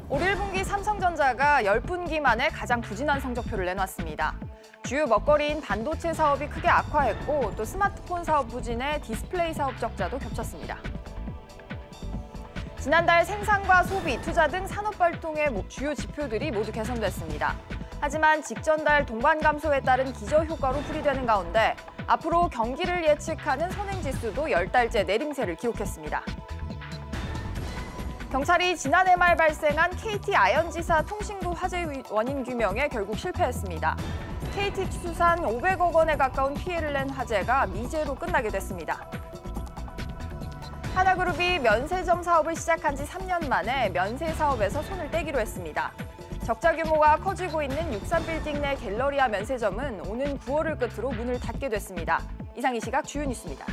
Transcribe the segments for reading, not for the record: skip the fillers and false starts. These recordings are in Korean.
올 1분기 삼성전자가 10분기 만에 가장 부진한 성적표를 내놨습니다. 주요 먹거리인 반도체 사업이 크게 악화했고 또 스마트폰 사업 부진에 디스플레이 사업 적자도 겹쳤습니다. 지난달 생산과 소비, 투자 등 산업 활동의 주요 지표들이 모두 개선됐습니다. 하지만 직전 달 동반 감소에 따른 기저효과로 풀이되는 가운데 앞으로 경기를 예측하는 선행지수도 10달째 내림세를 기록했습니다. 경찰이 지난해 말 발생한 KT 아현지사 통신구 화재 원인 규명에 결국 실패했습니다. KT투산 500억 원에 가까운 피해를 낸 화재가 미제로 끝나게 됐습니다. 하나그룹이 면세점 사업을 시작한 지 3년 만에 면세 사업에서 손을 떼기로 했습니다. 적자 규모가 커지고 있는 63빌딩 내 갤러리아 면세점은 오는 9월을 끝으로 문을 닫게 됐습니다. 이상 이 시각 주요 뉴스입니다.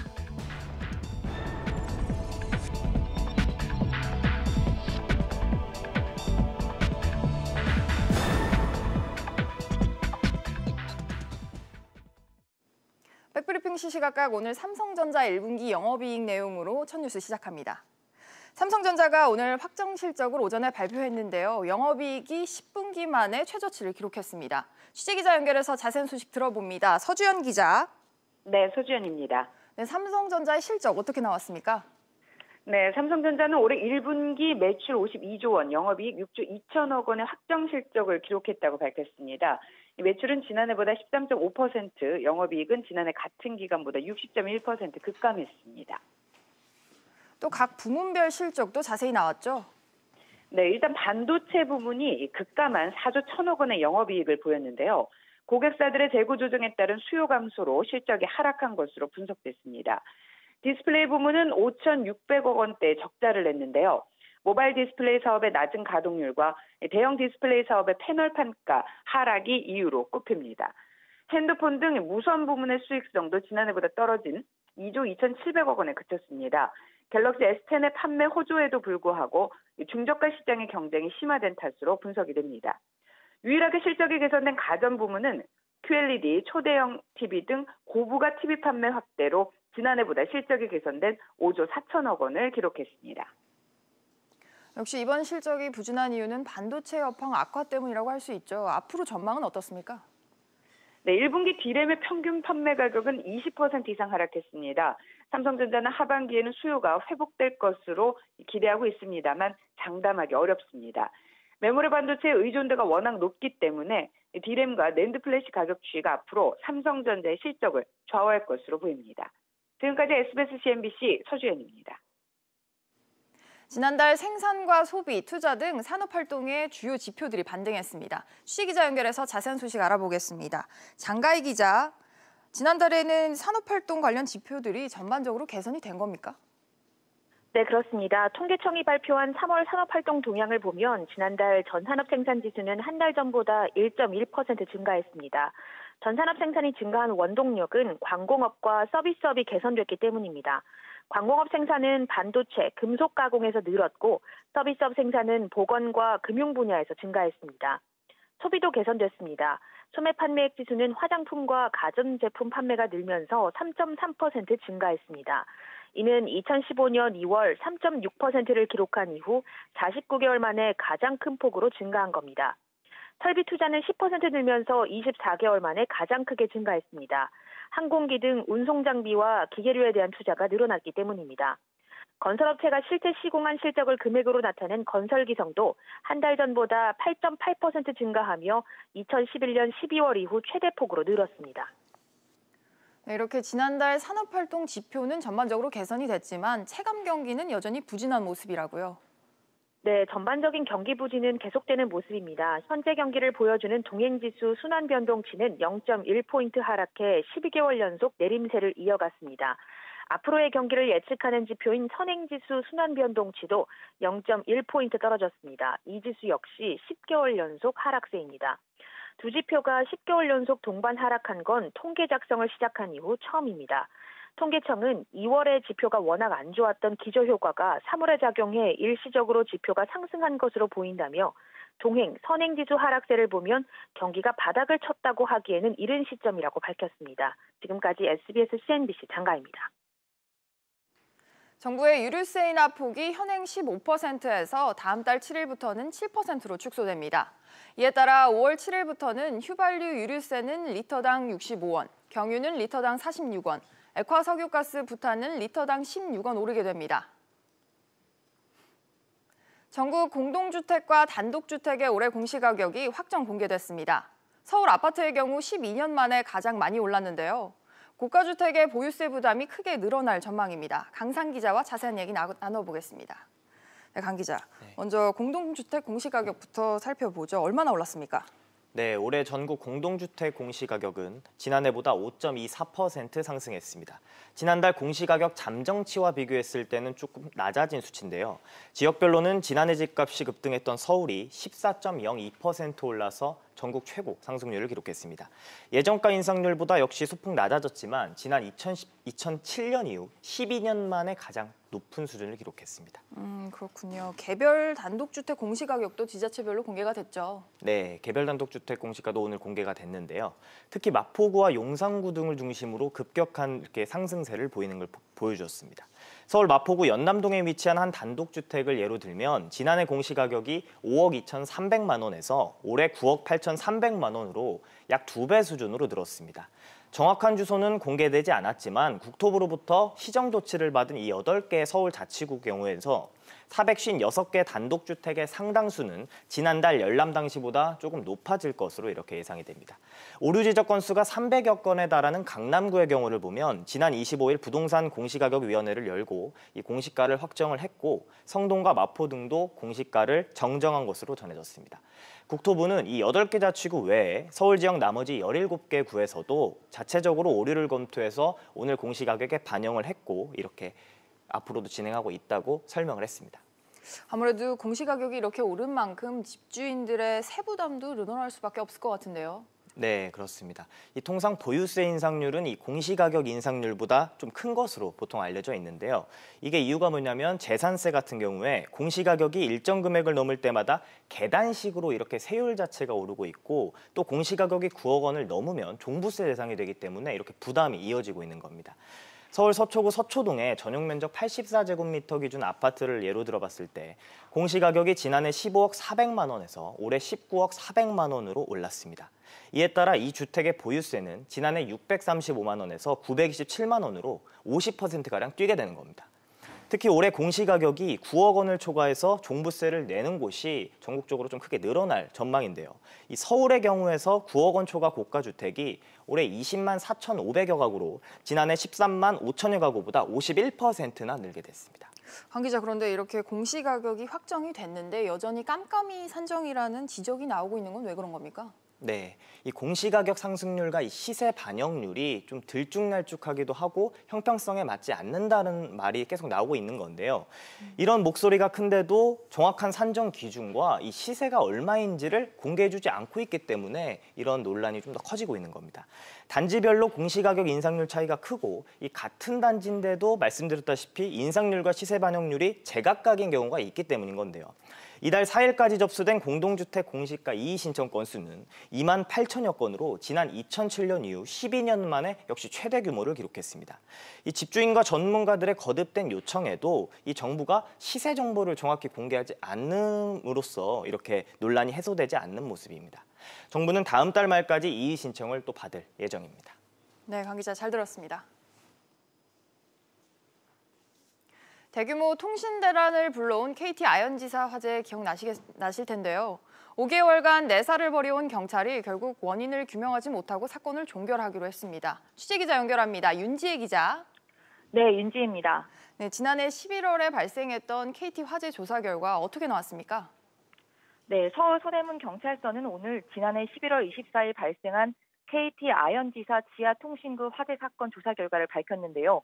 백브리핑 시시각각 오늘 삼성전자 1분기 영업이익 내용으로 첫 뉴스 시작합니다. 삼성전자가 오늘 확정 실적을 오전에 발표했는데요. 영업이익이 10분기 만에 최저치를 기록했습니다. 취재기자 연결해서 자세한 소식 들어봅니다. 서주연 기자. 네, 서주연입니다. 네, 삼성전자의 실적 어떻게 나왔습니까? 네, 삼성전자는 올해 1분기 매출 52조 원, 영업이익 6조 2천억 원의 확정 실적을 기록했다고 밝혔습니다. 매출은 지난해보다 13.5%, 영업이익은 지난해 같은 기간보다 60.1% 급감했습니다. 또 각 부문별 실적도 자세히 나왔죠? 네, 일단 반도체 부문이 급감한 4조 1천억 원의 영업이익을 보였는데요. 고객사들의 재고 조정에 따른 수요 감소로 실적이 하락한 것으로 분석됐습니다. 디스플레이 부문은 5,600억 원대의 적자를 냈는데요. 모바일 디스플레이 사업의 낮은 가동률과 대형 디스플레이 사업의 패널 판가 하락이 이유로 꼽힙니다. 핸드폰 등 무선 부문의 수익성도 지난해보다 떨어진 2조 2,700억 원에 그쳤습니다. 갤럭시 S10의 판매 호조에도 불구하고 중저가 시장의 경쟁이 심화된 탓으로 분석이 됩니다. 유일하게 실적이 개선된 가전 부문은 QLED, 초대형 TV 등 고부가 TV 판매 확대로 지난해보다 실적이 개선된 5조 4천억 원을 기록했습니다. 역시 이번 실적이 부진한 이유는 반도체 여파 악화 때문이라고 할 수 있죠. 앞으로 전망은 어떻습니까? 네, 1분기 D램의 평균 판매 가격은 20% 이상 하락했습니다. 삼성전자는 하반기에는 수요가 회복될 것으로 기대하고 있습니다만 장담하기 어렵습니다. 메모리 반도체의 의존도가 워낙 높기 때문에 D램과 낸드 플래시 가격 추이가 앞으로 삼성전자의 실적을 좌우할 것으로 보입니다. 지금까지 SBS CNBC 서주연입니다. 지난달 생산과 소비, 투자 등 산업활동의 주요 지표들이 반등했습니다. 취재기자 연결해서 자세한 소식 알아보겠습니다. 장가희 기자, 지난달에는 산업활동 관련 지표들이 전반적으로 개선이 된 겁니까? 네, 그렇습니다. 통계청이 발표한 3월 산업활동 동향을 보면 지난달 전산업 생산지수는 한 달 전보다 1.1% 증가했습니다. 전산업 생산이 증가한 원동력은 광공업과 서비스업이 개선됐기 때문입니다. 광공업 생산은 반도체, 금속 가공에서 늘었고 서비스업 생산은 보건과 금융 분야에서 증가했습니다. 소비도 개선됐습니다. 소매 판매액 지수는 화장품과 가전제품 판매가 늘면서 3.3% 증가했습니다. 이는 2015년 2월 3.6%를 기록한 이후 49개월 만에 가장 큰 폭으로 증가한 겁니다. 설비 투자는 10% 늘면서 24개월 만에 가장 크게 증가했습니다. 항공기 등 운송 장비와 기계류에 대한 투자가 늘어났기 때문입니다. 건설업체가 실제 시공한 실적을 금액으로 나타낸 건설기성도 한 달 전보다 8.8% 증가하며 2011년 12월 이후 최대폭으로 늘었습니다. 네, 이렇게 지난달 산업활동 지표는 전반적으로 개선이 됐지만 체감 경기는 여전히 부진한 모습이라고요. 네, 전반적인 경기 부진은 계속되는 모습입니다. 현재 경기를 보여주는 동행지수 순환변동치는 0.1포인트 하락해 12개월 연속 내림세를 이어갔습니다. 앞으로의 경기를 예측하는 지표인 선행지수 순환변동치도 0.1포인트 떨어졌습니다. 이 지수 역시 10개월 연속 하락세입니다. 두 지표가 10개월 연속 동반 하락한 건 통계 작성을 시작한 이후 처음입니다. 통계청은 2월의 지표가 워낙 안 좋았던 기저효과가 3월에 작용해 일시적으로 지표가 상승한 것으로 보인다며 동행, 선행지수 하락세를 보면 경기가 바닥을 쳤다고 하기에는 이른 시점이라고 밝혔습니다. 지금까지 SBS CNBC 장가입니다. 정부의 유류세 인하 폭이 현행 15%에서 다음 달 7일부터는 7%로 축소됩니다. 이에 따라 5월 7일부터는 휘발유 유류세는 리터당 65원, 경유는 리터당 46원, 액화 석유가스 부탄은 리터당 16원 오르게 됩니다. 전국 공동주택과 단독주택의 올해 공시가격이 확정 공개됐습니다. 서울 아파트의 경우 12년 만에 가장 많이 올랐는데요. 고가주택의 보유세 부담이 크게 늘어날 전망입니다. 강상 기자와 자세한 얘기 나눠보겠습니다. 네, 강 기자, 먼저 공동주택 공시가격부터 살펴보죠. 얼마나 올랐습니까? 네, 올해 전국 공동주택 공시가격은 지난해보다 5.24% 상승했습니다. 지난달 공시가격 잠정치와 비교했을 때는 조금 낮아진 수치인데요. 지역별로는 지난해 집값이 급등했던 서울이 14.02% 올라서 전국 최고 상승률을 기록했습니다. 예정가 인상률보다 역시 소폭 낮아졌지만 지난 2007년 이후 12년 만에 가장 높은 수준을 기록했습니다. 그렇군요. 개별 단독주택 공시가격도 지자체별로 공개가 됐죠. 네, 개별 단독주택 공시가도 오늘 공개가 됐는데요. 특히 마포구와 용산구 등을 중심으로 급격한 이렇게 상승세를 보이는 걸 보여주었습니다. 서울 마포구 연남동에 위치한 한 단독주택을 예로 들면 지난해 공시가격이 5억 2,300만 원에서 올해 9억 8,300만 원으로 약 2배 수준으로 늘었습니다. 정확한 주소는 공개되지 않았지만 국토부로부터 시정조치를 받은 이 8개 서울자치구 경우에서 456개 단독주택의 상당수는 지난달 열람 당시보다 조금 높아질 것으로 이렇게 예상이 됩니다. 오류 지적 건수가 300여 건에 달하는 강남구의 경우를 보면 지난 25일 부동산 공시가격위원회를 열고 이 공시가를 확정을 했고 성동과 마포 등도 공시가를 정정한 것으로 전해졌습니다. 국토부는 이 8개 자치구 외에 서울 지역 나머지 17개 구에서도 자체적으로 오류를 검토해서 오늘 공시가격에 반영을 했고 이렇게 앞으로도 진행하고 있다고 설명을 했습니다. 아무래도 공시가격이 이렇게 오른 만큼 집주인들의 세부담도 늘어날 수밖에 없을 것 같은데요. 네, 그렇습니다. 이 통상 보유세 인상률은 이 공시가격 인상률보다 좀 큰 것으로 보통 알려져 있는데요. 이게 이유가 뭐냐면 재산세 같은 경우에 공시가격이 일정 금액을 넘을 때마다 계단식으로 이렇게 세율 자체가 오르고 있고 또 공시가격이 9억 원을 넘으면 종부세 대상이 되기 때문에 이렇게 부담이 이어지고 있는 겁니다. 서울 서초구 서초동의 전용 면적 84제곱미터 기준 아파트를 예로 들어봤을 때 공시가격이 지난해 15억 400만 원에서 올해 19억 400만 원으로 올랐습니다. 이에 따라 이 주택의 보유세는 지난해 635만 원에서 927만 원으로 50%가량 뛰게 되는 겁니다. 특히 올해 공시가격이 9억 원을 초과해서 종부세를 내는 곳이 전국적으로 좀 크게 늘어날 전망인데요. 이 서울의 경우에서 9억 원 초과 고가주택이 올해 20만 4,500여 가구로 지난해 13만 5천여 가구보다 51%나 늘게 됐습니다. 강 기자, 그런데 이렇게 공시가격이 확정이 됐는데 여전히 깜깜이 산정이라는 지적이 나오고 있는 건 왜 그런 겁니까? 네, 이 공시가격 상승률과 이 시세 반영률이 좀 들쭉날쭉하기도 하고 형평성에 맞지 않는다는 말이 계속 나오고 있는 건데요. 이런 목소리가 큰데도 정확한 산정 기준과 이 시세가 얼마인지를 공개해주지 않고 있기 때문에 이런 논란이 좀 더 커지고 있는 겁니다. 단지별로 공시가격 인상률 차이가 크고 이 같은 단지인데도 말씀드렸다시피 인상률과 시세 반영률이 제각각인 경우가 있기 때문인 건데요. 이달 4일까지 접수된 공동주택 공시가 이의 신청 건수는 2만 8천여 건으로 지난 2007년 이후 12년 만에 역시 최대 규모를 기록했습니다. 이 집주인과 전문가들의 거듭된 요청에도 이 정부가 시세 정보를 정확히 공개하지 않음으로써 이렇게 논란이 해소되지 않는 모습입니다. 정부는 다음 달 말까지 이의 신청을 또 받을 예정입니다. 네, 강 기자 잘 들었습니다. 대규모 통신 대란을 불러온 KT 아현지사 화재 기억나실 텐데요. 5개월간 내사를 벌여온 경찰이 결국 원인을 규명하지 못하고 사건을 종결하기로 했습니다. 취재기자 연결합니다. 윤지혜 기자. 네, 윤지혜입니다. 네, 지난해 11월에 발생했던 KT 화재 조사 결과 어떻게 나왔습니까? 네, 서울 서대문 경찰서는 오늘 지난해 11월 24일 발생한 KT 아현지사 지하통신구 화재 사건 조사 결과를 밝혔는데요.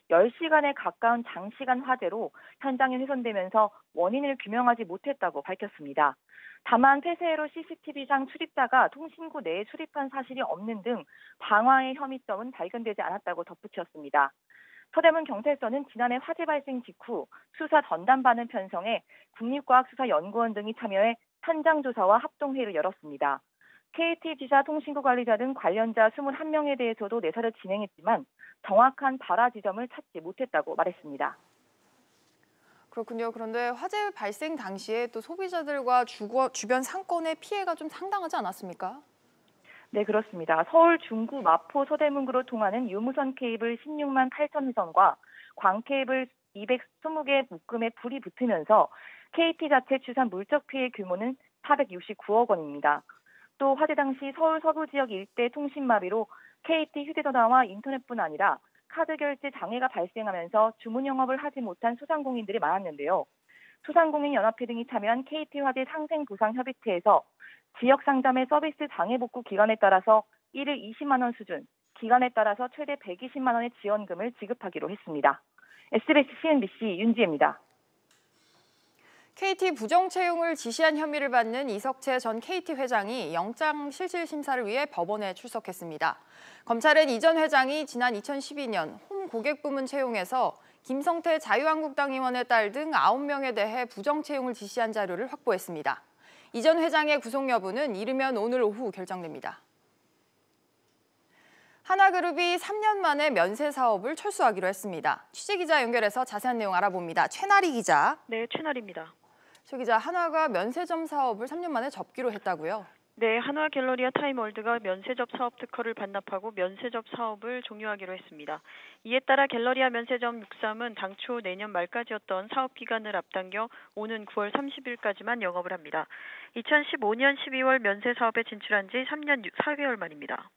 10시간에 가까운 장시간 화재로 현장이 훼손되면서 원인을 규명하지 못했다고 밝혔습니다. 다만 폐쇄로 CCTV상 출입자가 통신구 내에 출입한 사실이 없는 등 방화의 혐의점은 발견되지 않았다고 덧붙였습니다. 서대문 경찰서는 지난해 화재 발생 직후 수사 전담반을 편성해 국립과학수사연구원 등이 참여해 현장 조사와 합동회의를 열었습니다. KT 지사 통신구 관리자 등 관련자 21명에 대해서도 내사를 진행했지만 정확한 발화 지점을 찾지 못했다고 말했습니다. 그렇군요. 그런데 화재 발생 당시에 또 소비자들과 주변 상권의 피해가 좀 상당하지 않았습니까? 네, 그렇습니다. 서울 중구 마포 서대문구로 통하는 유무선 케이블 16만 8천 회선과 광 케이블 220개 묶음에 불이 붙으면서 KT 자체 추산 물적 피해 규모는 469억 원입니다. 또 화재 당시 서울 서부 지역 일대 통신마비로 KT 휴대전화와 인터넷뿐 아니라 카드 결제 장애가 발생하면서 주문 영업을 하지 못한 소상공인들이 많았는데요. 소상공인연합회 등이 참여한 KT 화재 상생보상협의체에서 지역 상점의 서비스 장애 복구 기간에 따라서 1일 20만 원 수준, 기간에 따라서 최대 120만 원의 지원금을 지급하기로 했습니다. SBS CNBC 윤지혜입니다. KT 부정 채용을 지시한 혐의를 받는 이석채 전 KT 회장이 영장 실질 심사를 위해 법원에 출석했습니다. 검찰은 이 전 회장이 지난 2012년 홈 고객 부문 채용에서 김성태 자유한국당 의원의 딸 등 9명에 대해 부정 채용을 지시한 자료를 확보했습니다. 이 전 회장의 구속 여부는 이르면 오늘 오후 결정됩니다. 하나그룹이 3년 만에 면세 사업을 철수하기로 했습니다. 취재기자 연결해서 자세한 내용 알아봅니다. 최나리 기자. 네, 최나리입니다. 최 기자, 한화가 면세점 사업을 3년 만에 접기로 했다고요? 네, 한화 갤러리아 타임월드가 면세점 사업 특허를 반납하고 면세점 사업을 종료하기로 했습니다. 이에 따라 갤러리아 면세점 63은 당초 내년 말까지였던 사업 기간을 앞당겨 오는 9월 30일까지만 영업을 합니다. 2015년 12월 면세 사업에 진출한 지 3년 4개월 만입니다.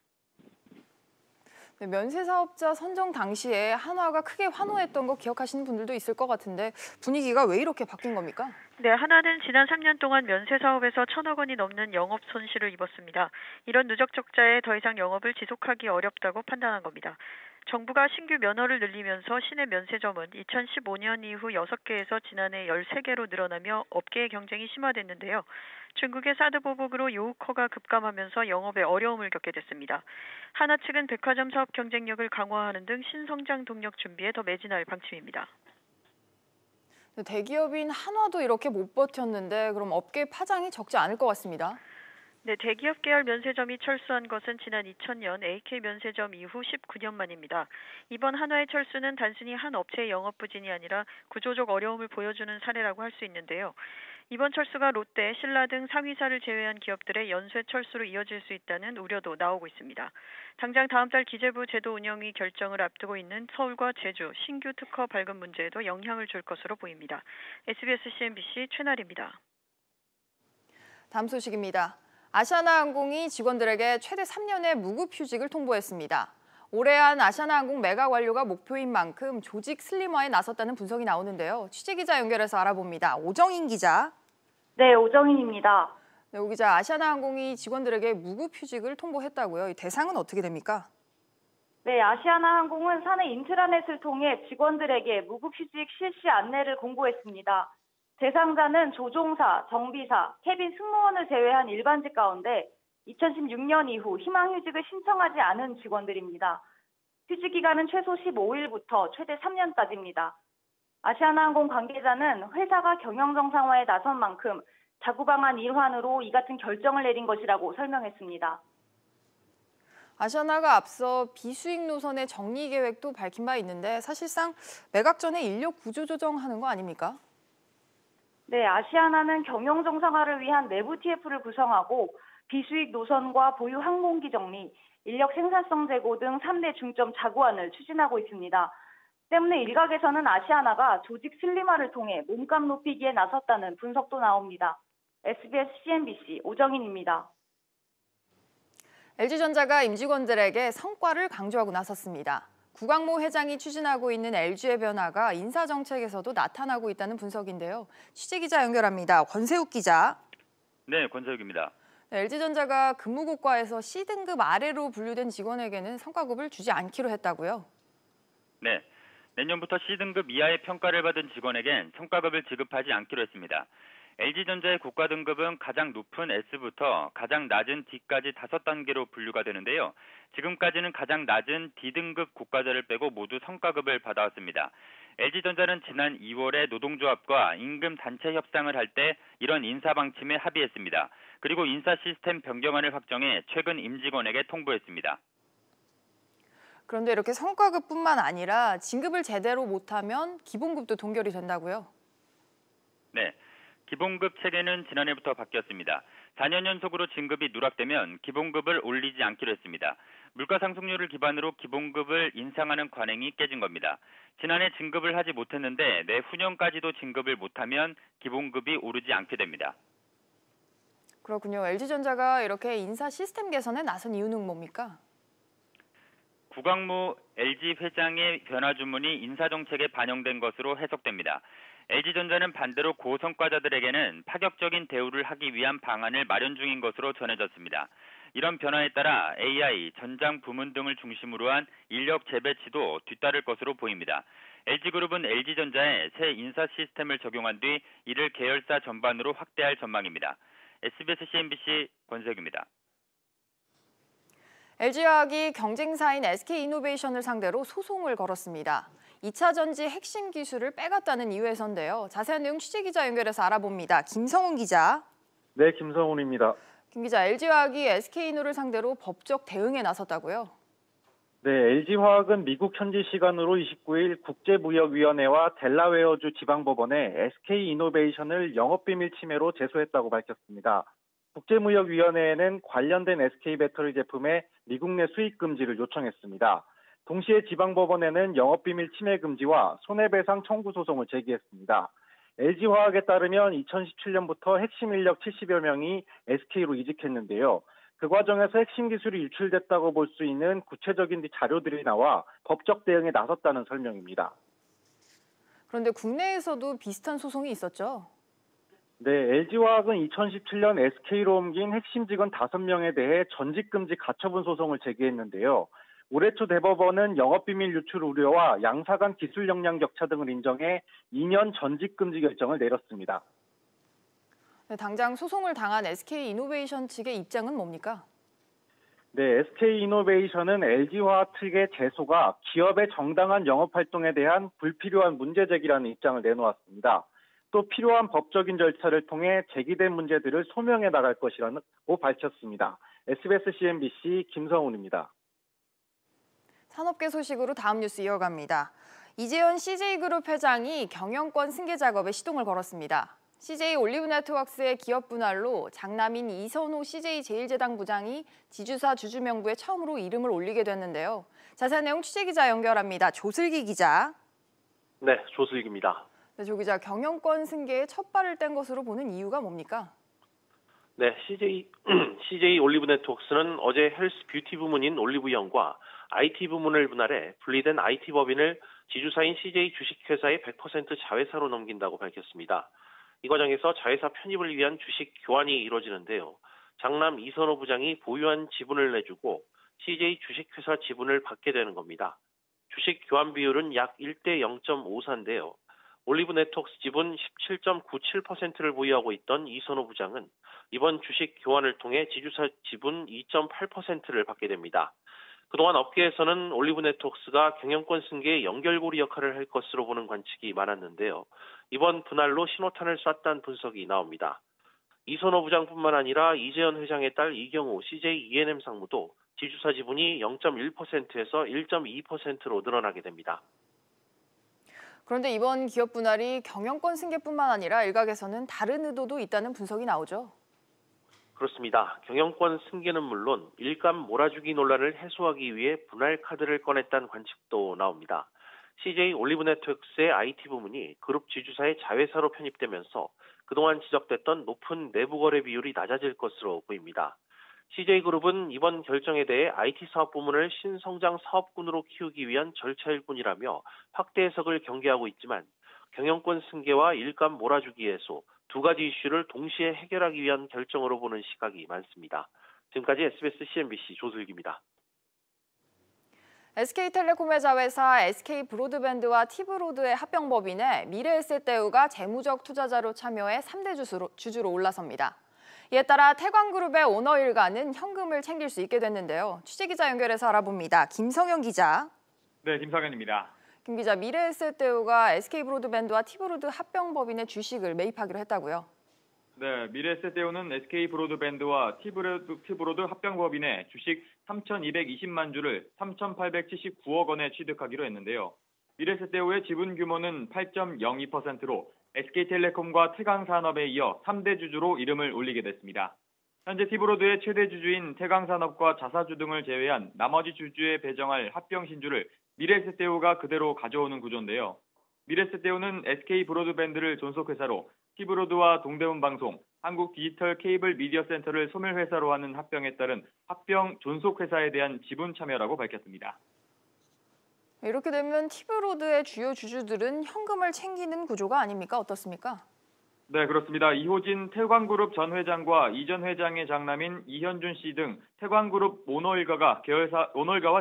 네, 면세 사업자 선정 당시에 한화가 크게 환호했던 거 기억하시는 분들도 있을 것 같은데 분위기가 왜 이렇게 바뀐 겁니까? 네, 한화는 지난 3년 동안 면세 사업에서 1,000억 원이 넘는 영업 손실을 입었습니다. 이런 누적 적자에 더 이상 영업을 지속하기 어렵다고 판단한 겁니다. 정부가 신규 면허를 늘리면서 시내 면세점은 2015년 이후 6개에서 지난해 13개로 늘어나며 업계의 경쟁이 심화됐는데요. 중국의 사드 보복으로 요우커가 급감하면서 영업에 어려움을 겪게 됐습니다. 한화 측은 백화점 사업 경쟁력을 강화하는 등 신성장 동력 준비에 더 매진할 방침입니다. 대기업인 한화도 이렇게 못 버텼는데 그럼 업계 파장이 적지 않을 것 같습니다. 네, 대기업 계열 면세점이 철수한 것은 지난 2000년 AK 면세점 이후 19년 만입니다. 이번 한화의 철수는 단순히 한 업체의 영업 부진이 아니라 구조적 어려움을 보여주는 사례라고 할 수 있는데요. 이번 철수가 롯데, 신라 등 상위사를 제외한 기업들의 연쇄 철수로 이어질 수 있다는 우려도 나오고 있습니다. 당장 다음 달 기재부 제도 운영위 결정을 앞두고 있는 서울과 제주 신규 특허 발급 문제에도 영향을 줄 것으로 보입니다. SBS CNBC 최나리입니다. 다음 소식입니다. 아시아나항공이 직원들에게 최대 3년의 무급휴직을 통보했습니다. 올해 안 아시아나항공 매각 완료가 목표인 만큼 조직 슬림화에 나섰다는 분석이 나오는데요. 취재기자 연결해서 알아봅니다. 오정인 기자. 네, 오정인입니다. 네, 오 기자, 아시아나항공이 직원들에게 무급휴직을 통보했다고요. 이 대상은 어떻게 됩니까? 네, 아시아나항공은 사내 인트라넷을 통해 직원들에게 무급휴직 실시 안내를 공고했습니다. 대상자는 조종사, 정비사, 캐빈 승무원을 제외한 일반직 가운데 2016년 이후 희망휴직을 신청하지 않은 직원들입니다. 휴직 기간은 최소 15일부터 최대 3년까지입니다. 아시아나항공 관계자는 회사가 경영 정상화에 나선 만큼 자구 방안 일환으로 이 같은 결정을 내린 것이라고 설명했습니다. 아시아나가 앞서 비수익 노선의 정리 계획도 밝힌 바 있는데 사실상 매각 전에 인력 구조 조정하는 거 아닙니까? 네, 아시아나는 경영 정상화를 위한 내부 TF를 구성하고 비수익 노선과 보유 항공기 정리, 인력 생산성 제고 등 3대 중점 자구안을 추진하고 있습니다. 때문에 일각에서는 아시아나가 조직 슬림화를 통해 몸값 높이기에 나섰다는 분석도 나옵니다. SBS CNBC 오정인입니다. LG전자가 임직원들에게 성과를 강조하고 나섰습니다. 구광모 회장이 추진하고 있는 LG의 변화가 인사정책에서도 나타나고 있다는 분석인데요. 취재기자 연결합니다. 권세욱 기자. 네, 권세욱입니다. LG전자가 근무고과에서 C등급 아래로 분류된 직원에게는 성과급을 주지 않기로 했다고요? 네, 내년부터 C등급 이하의 평가를 받은 직원에겐 성과급을 지급하지 않기로 했습니다. LG전자의 국가 등급은 가장 높은 S부터 가장 낮은 D까지 5단계로 분류가 되는데요. 지금까지는 가장 낮은 D등급 국가자를 빼고 모두 성과급을 받아왔습니다. LG전자는 지난 2월에 노동조합과 임금 단체 협상을 할 때 이런 인사 방침에 합의했습니다. 그리고 인사 시스템 변경안을 확정해 최근 임직원에게 통보했습니다. 그런데 이렇게 성과급뿐만 아니라 진급을 제대로 못하면 기본급도 동결이 된다고요? 네, 기본급 체계는 지난해부터 바뀌었습니다. 4년 연속으로 진급이 누락되면 기본급을 올리지 않기로 했습니다. 물가 상승률을 기반으로 기본급을 인상하는 관행이 깨진 겁니다. 지난해 진급을 하지 못했는데 내후년까지도 진급을 못하면 기본급이 오르지 않게 됩니다. 그렇군요. LG전자가 이렇게 인사 시스템 개선에 나선 이유는 뭡니까? 구광모 LG 회장의 변화 주문이 인사정책에 반영된 것으로 해석됩니다. LG전자는 반대로 고성과자들에게는 파격적인 대우를 하기 위한 방안을 마련 중인 것으로 전해졌습니다. 이런 변화에 따라 AI, 전장 부문 등을 중심으로 한 인력 재배치도 뒤따를 것으로 보입니다. LG그룹은 LG전자에 새 인사 시스템을 적용한 뒤 이를 계열사 전반으로 확대할 전망입니다. SBS CNBC 권석입니다. LG화학이 경쟁사인 SK이노베이션을 상대로 소송을 걸었습니다. 2차 전지 핵심 기술을 빼갔다는 이유에서인데요. 자세한 내용 취재기자 연결해서 알아봅니다. 김성훈 기자. 네, 김성훈입니다. 김 기자, LG화학이 SK이노를 상대로 법적 대응에 나섰다고요? 네, LG화학은 미국 현지 시간으로 29일 국제무역위원회와 델라웨어주 지방법원에 SK이노베이션을 영업비밀 침해로 제소했다고 밝혔습니다. 국제무역위원회에는 관련된 SK배터리 제품의 미국 내 수입 금지를 요청했습니다. 동시에 지방법원에는 영업비밀 침해 금지와 손해배상 청구 소송을 제기했습니다. LG화학에 따르면 2017년부터 핵심 인력 70여 명이 SK로 이직했는데요. 그 과정에서 핵심 기술이 유출됐다고 볼 수 있는 구체적인 자료들이 나와 법적 대응에 나섰다는 설명입니다. 그런데 국내에서도 비슷한 소송이 있었죠? 네, LG화학은 2017년 SK로 옮긴 핵심 직원 5명에 대해 전직금지 가처분 소송을 제기했는데요. 올해 초 대법원은 영업비밀 유출 우려와 양사 간 기술 역량 격차 등을 인정해 2년 전직금지 결정을 내렸습니다. 네, 당장 소송을 당한 SK이노베이션 측의 입장은 뭡니까? 네, SK이노베이션은 LG화학 측의 제소가 기업의 정당한 영업활동에 대한 불필요한 문제 제기라는 입장을 내놓았습니다. 또 필요한 법적인 절차를 통해 제기된 문제들을 소명해 나갈 것이라고 밝혔습니다. SBS CNBC 김성훈입니다. 산업계 소식으로 다음 뉴스 이어갑니다. 이재현 CJ그룹 회장이 경영권 승계 작업에 시동을 걸었습니다. CJ 올리브네트워크스의 기업 분할로 장남인 이선호 CJ제일제당 부장이 지주사 주주명부에 처음으로 이름을 올리게 됐는데요. 자세한 내용 취재기자 연결합니다. 조슬기 기자. 네, 조슬기입니다. 네, 조 기자, 경영권 승계에 첫 발을 뗀 것으로 보는 이유가 뭡니까? 네, CJ 올리브네트워크스는 어제 헬스 뷰티 부문인 올리브영과 IT 부문을 분할해 분리된 IT 법인을 지주사인 CJ 주식회사의 100% 자회사로 넘긴다고 밝혔습니다. 이 과정에서 자회사 편입을 위한 주식 교환이 이루어지는데요. 장남 이선호 부장이 보유한 지분을 내주고 CJ 주식회사 지분을 받게 되는 겁니다. 주식 교환 비율은 약 1대 0.54인데요. 올리브네트워크스 지분 17.97%를 보유하고 있던 이선호 부장은 이번 주식 교환을 통해 지주사 지분 2.8%를 받게 됩니다. 그동안 업계에서는 올리브네트워크스가 경영권 승계의 연결고리 역할을 할 것으로 보는 관측이 많았는데요. 이번 분할로 신호탄을 쐈다는 분석이 나옵니다. 이선호 부장뿐만 아니라 이재현 회장의 딸 이경우 CJ E&M 상무도 지주사 지분이 0.1%에서 1.2%로 늘어나게 됩니다. 그런데 이번 기업 분할이 경영권 승계뿐만 아니라 일각에서는 다른 의도도 있다는 분석이 나오죠. 그렇습니다. 경영권 승계는 물론 일감 몰아주기 논란을 해소하기 위해 분할 카드를 꺼냈다는 관측도 나옵니다. CJ 올리브네트워크스의 IT 부문이 그룹 지주사의 자회사로 편입되면서 그동안 지적됐던 높은 내부 거래 비율이 낮아질 것으로 보입니다. CJ그룹은 이번 결정에 대해 IT 사업 부문을 신성장 사업군으로 키우기 위한 절차일 뿐이라며 확대 해석을 경계하고 있지만 경영권 승계와 일감 몰아주기 해소 두 가지 이슈를 동시에 해결하기 위한 결정으로 보는 시각이 많습니다. 지금까지 SBS CNBC 조슬기입니다. SK텔레콤의 자회사 SK브로드밴드와 티브로드의 합병법인에 미래에셋대우가 재무적 투자자로 참여해 3대 주주로 올라섭니다. 이에 따라 태광그룹의 오너 일가는 현금을 챙길 수 있게 됐는데요. 취재기자 연결해서 알아봅니다. 김성현 기자. 네, 김성현입니다. 김 기자, 미래에셋대우가 SK브로드밴드와 티브로드 합병법인의 주식을 매입하기로 했다고요? 네, 미래에셋대우는 SK브로드밴드와 티브로드 합병법인의 주식 3,220만 주를 3,879억 원에 취득하기로 했는데요. 미래에셋대우의 지분 규모는 8.02%로 SK텔레콤과 태광산업에 이어 3대 주주로 이름을 올리게 됐습니다. 현재 티브로드의 최대 주주인 태광산업과 자사주 등을 제외한 나머지 주주에 배정할 합병 신주를 미래에셋대우가 그대로 가져오는 구조인데요. 미래에셋대우는 SK브로드밴드를 존속회사로 티브로드와 동대문방송, 한국디지털케이블미디어센터를 소멸회사로 하는 합병에 따른 합병 존속회사에 대한 지분 참여라고 밝혔습니다. 이렇게 되면 티브로드의 주요 주주들은 현금을 챙기는 구조가 아닙니까? 어떻습니까? 네, 그렇습니다. 이호진 태광그룹 전 회장과 이 전 회장의 장남인 이현준 씨 등 태광그룹 오너일가와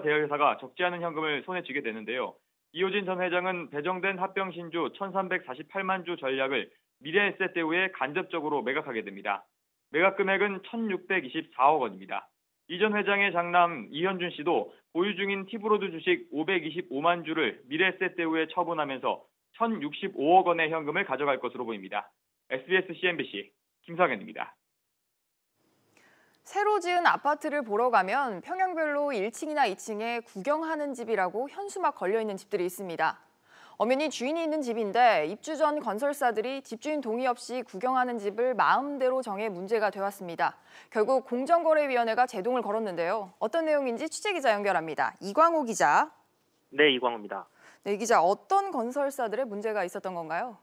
대여회사가 적지 않은 현금을 손에 쥐게 되는데요. 이호진 전 회장은 배정된 합병 신주 1,348만 주 전략을 미래에셋대우에 간접적으로 매각하게 됩니다. 매각 금액은 1,624억 원입니다. 이 전 회장의 장남 이현준 씨도 보유 중인 티브로드 주식 525만 주를 미래에셋대우에 처분하면서 1,065억 원의 현금을 가져갈 것으로 보입니다. SBS CNBC 김상현입니다. 새로 지은 아파트를 보러 가면 평형별로 1층이나 2층에 구경하는 집이라고 현수막 걸려있는 집들이 있습니다. 엄연히 주인이 있는 집인데 입주 전 건설사들이 집주인 동의 없이 구경하는 집을 마음대로 정해 문제가 되었습니다. 결국 공정거래위원회가 제동을 걸었는데요. 어떤 내용인지 취재기자 연결합니다. 이광호 기자. 네, 이광호입니다. 네, 이 기자, 어떤 건설사들의 문제가 있었던 건가요?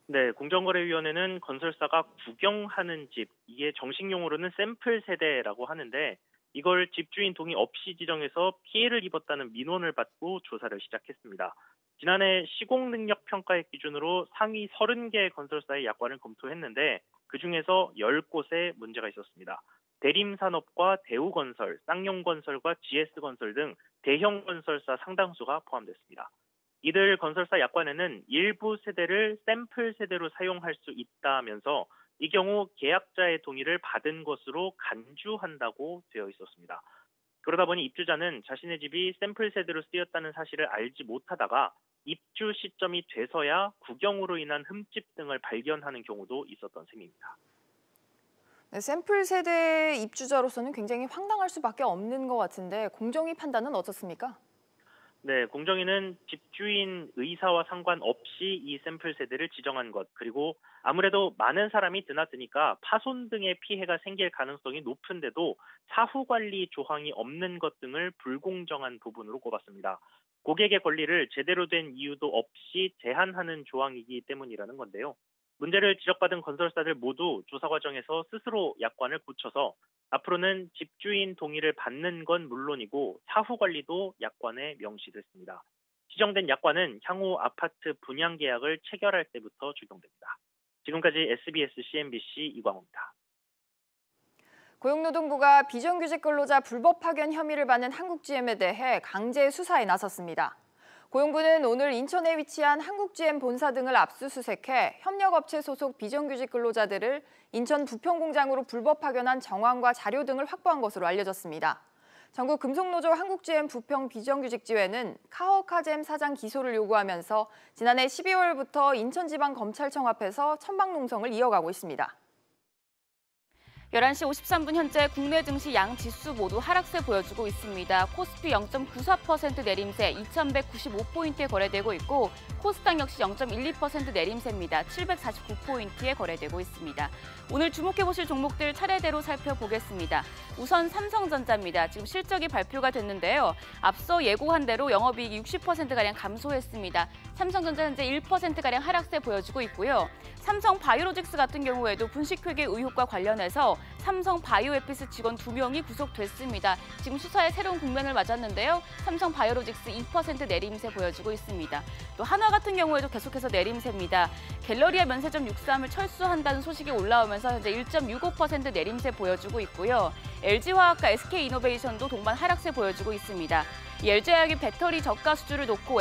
네, 공정거래위원회는 건설사가 구경하는 집, 이게 정식 용어로는 샘플 세대라고 하는데 이걸 집주인 동의 없이 지정해서 피해를 입었다는 민원을 받고 조사를 시작했습니다. 지난해 시공능력평가액 기준으로 상위 30개 건설사의 약관을 검토했는데 그중에서 10곳에 문제가 있었습니다. 대림산업과 대우건설, 쌍용건설과 GS건설 등 대형 건설사 상당수가 포함됐습니다. 이들 건설사 약관에는 일부 세대를 샘플 세대로 사용할 수 있다면서 이 경우 계약자의 동의를 받은 것으로 간주한다고 되어 있었습니다. 그러다 보니 입주자는 자신의 집이 샘플 세대로 쓰였다는 사실을 알지 못하다가 입주 시점이 돼서야 구경으로 인한 흠집 등을 발견하는 경우도 있었던 셈입니다. 네, 샘플 세대 입주자로서는 굉장히 황당할 수밖에 없는 것 같은데 공정위 판단은 어떻습니까? 네, 공정위는 집주인 의사와 상관없이 이 샘플 세대를 지정한 것, 그리고 아무래도 많은 사람이 드나드니까 파손 등의 피해가 생길 가능성이 높은데도 사후 관리 조항이 없는 것 등을 불공정한 부분으로 꼽았습니다. 고객의 권리를 제대로 된 이유도 없이 제한하는 조항이기 때문이라는 건데요. 문제를 지적받은 건설사들 모두 조사 과정에서 스스로 약관을 고쳐서 앞으로는 집주인 동의를 받는 건 물론이고 사후 관리도 약관에 명시됐습니다. 지정된 약관은 향후 아파트 분양 계약을 체결할 때부터 적용됩니다. 지금까지 SBS CNBC 이광호입니다. 고용노동부가 비정규직 근로자 불법 파견 혐의를 받는 한국GM에 대해 강제 수사에 나섰습니다. 고용부는 오늘 인천에 위치한 한국GM 본사 등을 압수수색해 협력업체 소속 비정규직 근로자들을 인천 부평공장으로 불법 파견한 정황과 자료 등을 확보한 것으로 알려졌습니다. 전국 금속노조 한국GM 부평 비정규직지회는 카허카잼 사장 기소를 요구하면서 지난해 12월부터 인천지방검찰청 앞에서 천막농성을 이어가고 있습니다. 11시 53분 현재 국내 증시 양 지수 모두 하락세 보여주고 있습니다. 코스피 0.94% 내림세 2,195포인트에 거래되고 있고 코스닥 역시 0.12% 내림세입니다. 749포인트에 거래되고 있습니다. 오늘 주목해보실 종목들 차례대로 살펴보겠습니다. 우선 삼성전자입니다. 지금 실적이 발표가 됐는데요. 앞서 예고한 대로 영업이익이 60%가량 감소했습니다. 삼성전자 현재 1%가량 하락세 보여주고 있고요. 삼성바이오로직스 같은 경우에도 분식회계 의혹과 관련해서 삼성바이오에피스 직원 2명이 구속됐습니다. 지금 수사에 새로운 국면을 맞았는데요. 삼성바이오로직스 2% 내림세 보여주고 있습니다. 또 한화 같은 경우에도 계속해서 내림세입니다. 갤러리아 면세점 63을 철수한다는 소식이 올라오면서 현재 1.65% 내림세 보여주고 있고요. LG화학과 SK이노베이션도 동반 하락세 보여주고 있습니다. LG화학이 배터리 저가 수주를 놓고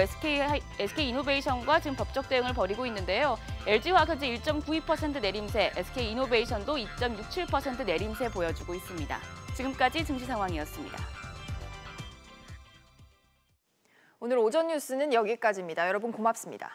SK이노베이션과 지금 법적 대응을 벌이고 있는데요. LG화학 현재 1.92% 내림세, SK이노베이션도 2.67% 내림세 보여주고 있습니다. 지금까지 증시 상황이었습니다. 오늘 오전 뉴스는 여기까지입니다. 여러분 고맙습니다.